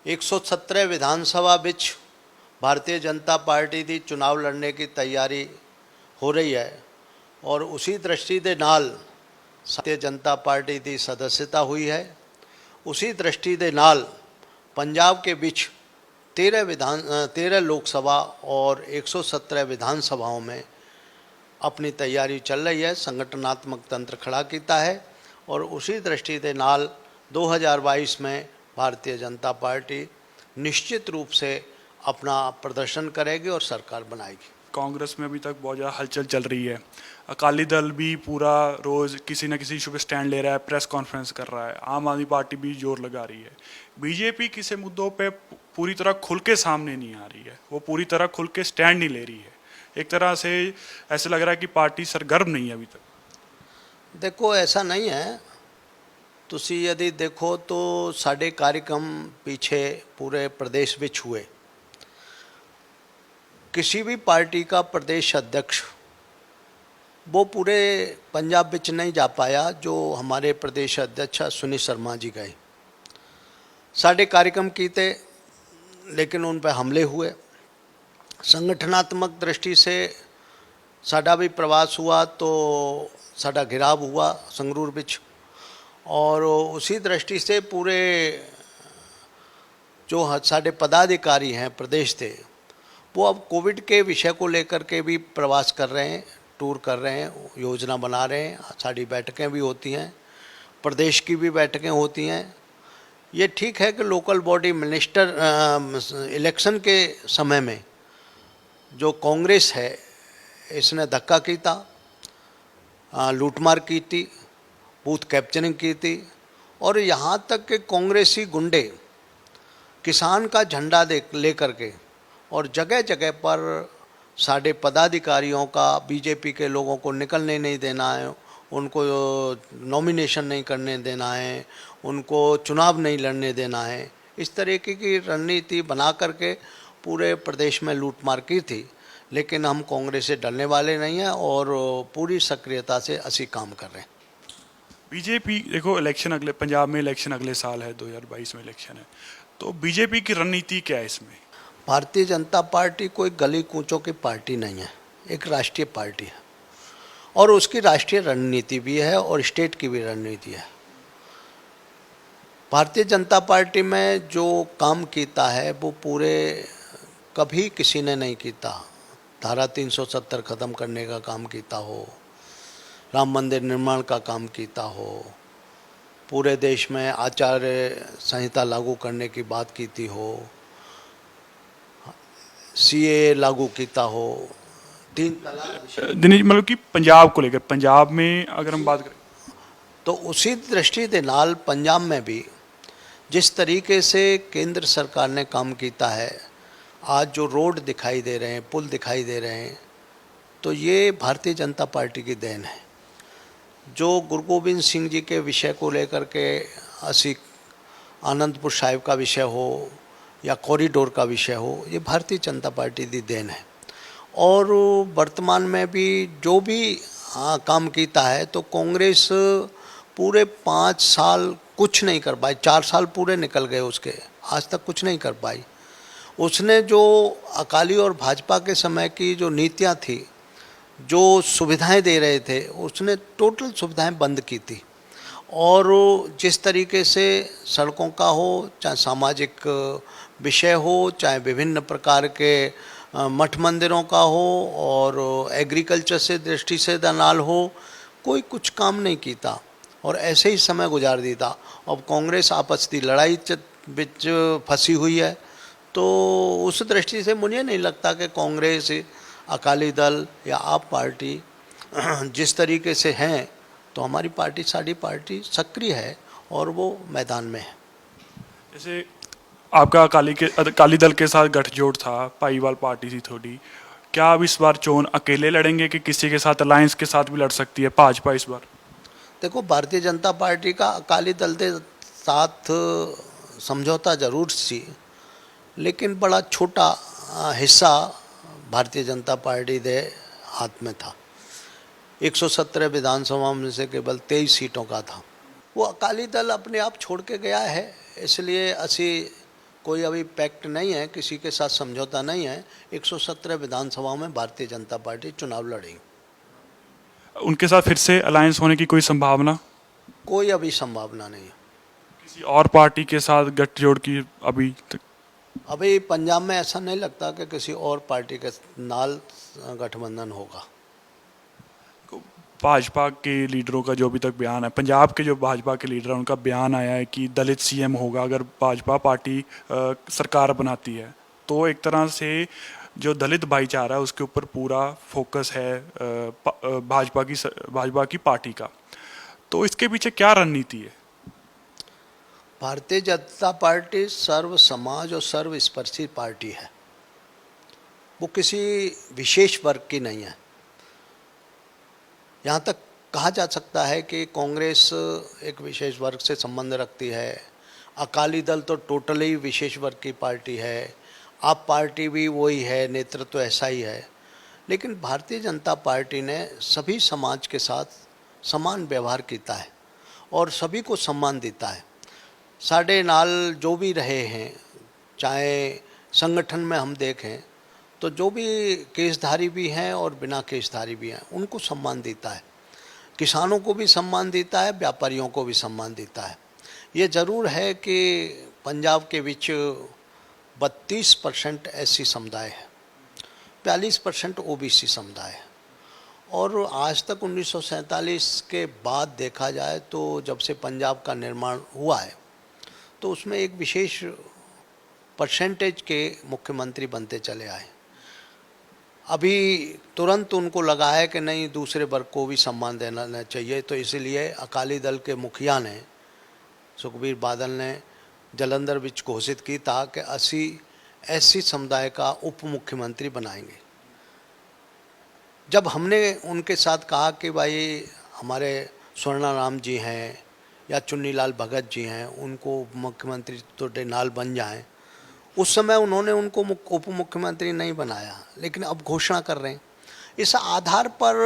117 ਵਿਧਾਨਸਭਾ ਵਿੱਚ भारतीय जनता पार्टी ਦੀ चुनाव लड़ने की तैयारी हो रही है और उसी दृष्टि के नाल भारतीय जनता पार्टी की सदस्यता हुई है। उसी दृष्टि के नाल पंजाब के बीच 13 लोकसभा और 117 विधानसभाओं में अपनी तैयारी चल रही है, संगठनात्मक तंत्र खड़ा किया है और उसी दृष्टि के नाल 2022 में भारतीय जनता पार्टी निश्चित रूप से अपना प्रदर्शन करेगी और सरकार बनाएगी। कांग्रेस में अभी तक बहुत ज़्यादा हलचल चल रही है। अकाली दल भी पूरा रोज़ किसी न किसी इशू पे स्टैंड ले रहा है, प्रेस कॉन्फ्रेंस कर रहा है। आम आदमी पार्टी भी जोर लगा रही है। बीजेपी किसी मुद्दों पे पूरी तरह खुल के सामने नहीं आ रही है, वो पूरी तरह खुल के स्टैंड नहीं ले रही है। एक तरह से ऐसे लग रहा है कि पार्टी सरगर्म नहीं है अभी तक। देखो, ऐसा नहीं है। तुसी यदि देखो तो साढ़े कार्यक्रम पीछे पूरे प्रदेश में हुए, किसी भी पार्टी का प्रदेश अध्यक्ष वो पूरे पंजाब में नहीं जा पाया जो हमारे प्रदेश अध्यक्ष सुनील शर्मा जी गए। साढ़े कार्यक्रम किए लेकिन उन पर हमले हुए। संगठनात्मक दृष्टि से साड़ा भी प्रवास हुआ तो साड़ा घिराव हुआ संगरूर बिच, और उसी दृष्टि से पूरे जो साढ़े पदाधिकारी हैं प्रदेश के, वो अब कोविड के विषय को लेकर के भी प्रवास कर रहे हैं, टूर कर रहे हैं, योजना बना रहे हैं। सारी बैठकें भी होती हैं, प्रदेश की भी बैठकें होती हैं। ये ठीक है कि लोकल बॉडी मिनिस्टर इलेक्शन के समय में जो कांग्रेस है इसने धक्का किया, लूटमार की थी, बूथ कैप्चरिंग की थी, और यहाँ तक कि कांग्रेसी गुंडे किसान का झंडा लेकर के और जगह जगह पर साढ़े पदाधिकारियों का, बीजेपी के लोगों को निकलने नहीं देना है, उनको नॉमिनेशन नहीं करने देना है, उनको चुनाव नहीं लड़ने देना है, इस तरीके की रणनीति बना करके पूरे प्रदेश में लूटमार की थी। लेकिन हम कांग्रेस से डरने वाले नहीं हैं और पूरी सक्रियता से असी काम कर रहे हैं। बीजेपी देखो, इलेक्शन अगले पंजाब में इलेक्शन अगले साल है, 2022 में इलेक्शन है, तो बीजेपी की रणनीति क्या है इसमें? भारतीय जनता पार्टी कोई गली कूचों की पार्टी नहीं है, एक राष्ट्रीय पार्टी है और उसकी राष्ट्रीय रणनीति भी है और स्टेट की भी रणनीति है। भारतीय जनता पार्टी में जो काम किया है वो पूरे कभी किसी ने नहीं किया। धारा 370 ख़त्म करने का काम किया हो, राम मंदिर निर्माण का काम किया हो, पूरे देश में आचार संहिता लागू करने की बात की हो, सीए लागू किया हो, 3 तलाक। दिनेश, मतलब कि पंजाब को लेकर, पंजाब में अगर हम बात करें तो उसी दृष्टि के नाल पंजाब में भी जिस तरीके से केंद्र सरकार ने काम किया है, आज जो रोड दिखाई दे रहे हैं, पुल दिखाई दे रहे हैं, तो ये भारतीय जनता पार्टी की देन है। जो गुरु गोबिंद सिंह जी के विषय को लेकर के असी आनंदपुर साहिब का विषय हो या कॉरिडोर का विषय हो, ये भारतीय जनता पार्टी की देन है। और वर्तमान में भी जो भी काम किया है तो कांग्रेस पूरे 5 साल कुछ नहीं कर पाई, 4 साल पूरे निकल गए उसके, आज तक कुछ नहीं कर पाई। उसने जो अकाली और भाजपा के समय की जो नीतियाँ थी, जो सुविधाएं दे रहे थे, उसने टोटल सुविधाएं बंद की थी। और जिस तरीके से सड़कों का हो, चाहे सामाजिक विषय हो, चाहे विभिन्न प्रकार के मठ मंदिरों का हो और एग्रीकल्चर से दृष्टि से दनाल हो, कोई कुछ काम नहीं किया और ऐसे ही समय गुजार दिया। अब कांग्रेस आपस की लड़ाई बिच फंसी हुई है, तो उस दृष्टि से मुझे नहीं लगता कि कांग्रेस, अकाली दल या आप पार्टी जिस तरीके से हैं, तो हमारी पार्टी, साड़ी पार्टी सक्रिय है और वो मैदान में है। जैसे आपका अकाली दल के साथ गठजोड़ था, पाईवाल पार्टी थी थोड़ी, क्या आप इस बार चोन अकेले लड़ेंगे कि किसी के साथ, अलायंस के साथ भी लड़ सकती है भाजपा इस बार? देखो, भारतीय जनता पार्टी का अकाली दल के साथ समझौता जरूर सी, लेकिन बड़ा छोटा हिस्सा भारतीय जनता पार्टी के हाथ में था। 117 विधानसभा में से केवल 23 सीटों का था। वो अकाली दल अपने आप छोड़ के गया है, इसलिए असी कोई अभी पैक्ट नहीं है, किसी के साथ समझौता नहीं है। 117 विधानसभाओं में भारतीय जनता पार्टी चुनाव लड़ेगी। उनके साथ फिर से अलायंस होने की कोई संभावना? कोई अभी संभावना नहीं है। किसी और पार्टी के साथ गठजोड़ की अभी तक? अभी पंजाब में ऐसा नहीं लगता कि किसी और पार्टी के नाल गठबंधन होगा। भाजपा के लीडरों का जो अभी तक बयान है, पंजाब के जो भाजपा के लीडर हैं उनका बयान आया है कि दलित सीएम होगा अगर भाजपा पार्टी सरकार बनाती है। तो एक तरह से जो दलित भाईचारा है उसके ऊपर पूरा फोकस है भाजपा की पार्टी का। तो इसके पीछे क्या रणनीति है? भारतीय जनता पार्टी सर्व समाज और सर्वस्पर्शी पार्टी है। वो किसी विशेष वर्ग की नहीं है। यहाँ तक कहा जा सकता है कि कांग्रेस एक विशेष वर्ग से संबंध रखती है, अकाली दल तो टोटली विशेष वर्ग की पार्टी है, आप पार्टी भी वही है, नेतृत्व तो ऐसा ही है। लेकिन भारतीय जनता पार्टी ने सभी समाज के साथ समान व्यवहार किया है और सभी को सम्मान देता है। साढ़े नाल जो भी रहे हैं, चाहे संगठन में हम देखें तो जो भी केसधारी भी हैं और बिना केसधारी भी हैं, उनको सम्मान देता है। किसानों को भी सम्मान देता है, व्यापारियों को भी सम्मान देता है। ये ज़रूर है कि पंजाब के बीच 32% एससी समुदाय है, 42% ओबीसी समुदाय है। और आज तक 1947 के बाद देखा जाए तो जब से पंजाब का निर्माण हुआ है तो उसमें एक विशेष परसेंटेज के मुख्यमंत्री बनते चले आए। अभी तुरंत उनको लगा है कि नहीं, दूसरे वर्ग को भी सम्मान देना चाहिए, तो इसीलिए अकाली दल के मुखिया ने, सुखबीर बादल ने जालंधर विच घोषित की था कि 80 एससी समुदाय का उप मुख्यमंत्री बनाएंगे। जब हमने उनके साथ कहा कि भाई हमारे स्वर्णाराम जी हैं या चुन्नीलाल भगत जी हैं, उनको मुख्यमंत्री तो नाल बन जाएं, उस समय उन्होंने उनको उप मुख्यमंत्री नहीं बनाया, लेकिन अब घोषणा कर रहे हैं। इस आधार पर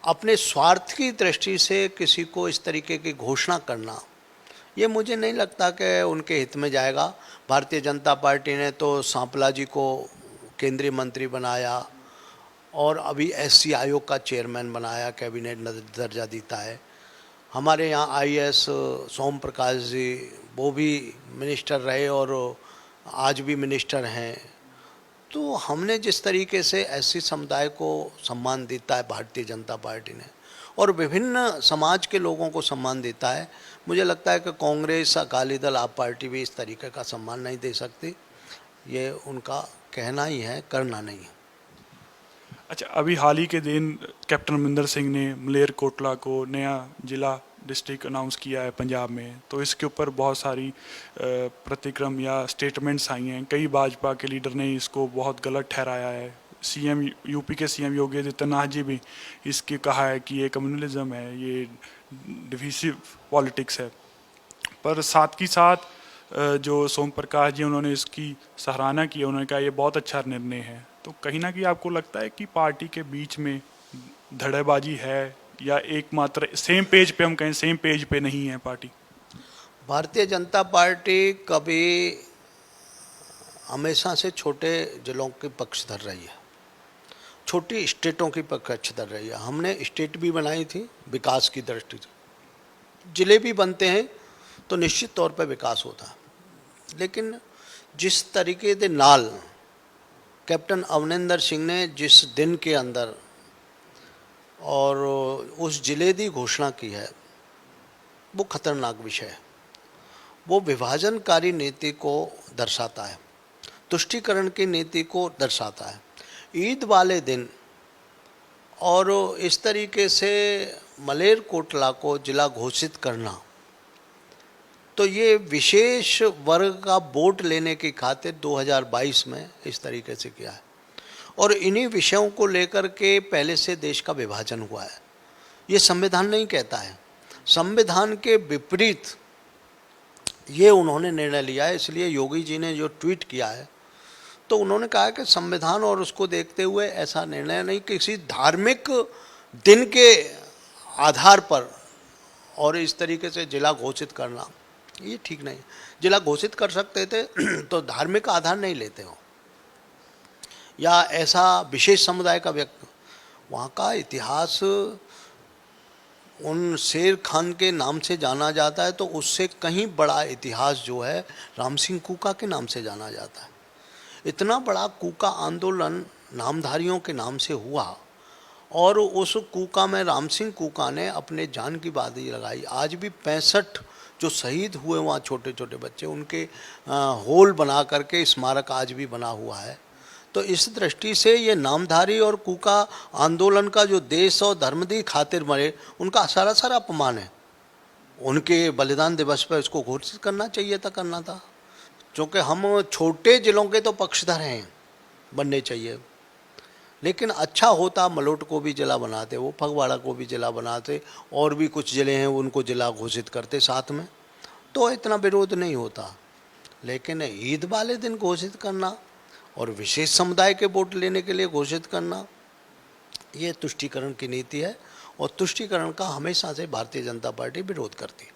अपने स्वार्थ की दृष्टि से किसी को इस तरीके की घोषणा करना, ये मुझे नहीं लगता कि उनके हित में जाएगा। भारतीय जनता पार्टी ने तो सांपला जी को केंद्रीय मंत्री बनाया और अभी एससी आयोग का चेयरमैन बनाया, कैबिनेट दर्जा देता है। हमारे यहाँ आईएएस सोम प्रकाश जी, वो भी मिनिस्टर रहे और आज भी मिनिस्टर हैं। तो हमने जिस तरीके से एससी समुदाय को सम्मान देता है भारतीय जनता पार्टी ने, और विभिन्न समाज के लोगों को सम्मान देता है, मुझे लगता है कि कांग्रेस, अकाली दल, आप पार्टी भी इस तरीके का सम्मान नहीं दे सकती। ये उनका कहना ही है, करना नहीं है। अच्छा, अभी हाल ही के दिन कैप्टन अमरिंदर सिंह ने मलेरकोटला को नया जिला डिस्ट्रिक्ट अनाउंस किया है पंजाब में। तो इसके ऊपर बहुत सारी प्रतिक्रम या स्टेटमेंट्स आई हैं। कई भाजपा के लीडर ने इसको बहुत गलत ठहराया है। सीएम, यूपी के सीएम योगी आदित्यनाथ जी भी इसकी कहा है कि ये कम्युनलिज्म है, ये डिविसिव पॉलिटिक्स है। पर साथ ही साथ जो सोम प्रकाश जी, उन्होंने इसकी सराहना की, उन्होंने कहा ये बहुत अच्छा निर्णय है। तो कहीं ना कहीं आपको लगता है कि पार्टी के बीच में धड़ेबाजी है या एकमात्र सेम पेज पे, हम कहें सेम पेज पे नहीं है पार्टी? भारतीय जनता पार्टी कभी हमेशा से छोटे जिलों के पक्ष धर रही है, छोटी स्टेटों की पक्ष धर रही है। हमने स्टेट भी बनाई थी विकास की दृष्टि से, जिले भी बनते हैं तो निश्चित तौर पर विकास होता है। लेकिन जिस तरीके के नाल कैप्टन अमरिंदर सिंह ने जिस दिन के अंदर और उस जिले की घोषणा की है, वो खतरनाक विषय है। वो विभाजनकारी नीति को दर्शाता है, तुष्टीकरण की नीति को दर्शाता है। ईद वाले दिन और इस तरीके से मलेरकोटला को जिला घोषित करना, तो ये विशेष वर्ग का वोट लेने की खातिर 2022 में इस तरीके से किया है। और इन्हीं विषयों को लेकर के पहले से देश का विभाजन हुआ है। ये संविधान नहीं कहता है, संविधान के विपरीत ये उन्होंने निर्णय लिया है। इसलिए योगी जी ने जो ट्वीट किया है, तो उन्होंने कहा कि संविधान और उसको देखते हुए ऐसा निर्णय नहीं, किसी धार्मिक दिन के आधार पर और इस तरीके से जिला घोषित करना ये ठीक नहीं। जिला घोषित कर सकते थे तो धार्मिक आधार नहीं लेते हो या ऐसा विशेष समुदाय का व्यक्ति। वहाँ का इतिहास उन शेर खान के नाम से जाना जाता है, तो उससे कहीं बड़ा इतिहास जो है राम सिंह कूका के नाम से जाना जाता है। इतना बड़ा कूका आंदोलन नामधारियों के नाम से हुआ और उस कूका में राम सिंह कूका ने अपने जान की बाजी लगाई। आज भी 65 जो शहीद हुए वहाँ छोटे छोटे बच्चे, उनके होल बना करके स्मारक आज भी बना हुआ है। तो इस दृष्टि से ये नामधारी और कूका आंदोलन का जो देश और धर्म की खातिर मरे, उनका सारा सारा अपमान है। उनके बलिदान दिवस पर इसको घोषित करना चाहिए था, करना था, क्योंकि हम छोटे जिलों के तो पक्षधर हैं, बनने चाहिए। लेकिन अच्छा होता मलोट को भी जिला बनाते, वो फगवाड़ा को भी जिला बनाते, और भी कुछ ज़िले हैं उनको जिला घोषित करते साथ में, तो इतना विरोध नहीं होता। लेकिन ईद वाले दिन घोषित करना और विशेष समुदाय के वोट लेने के लिए घोषित करना, ये तुष्टीकरण की नीति है और तुष्टीकरण का हमेशा से भारतीय जनता पार्टी विरोध करती है।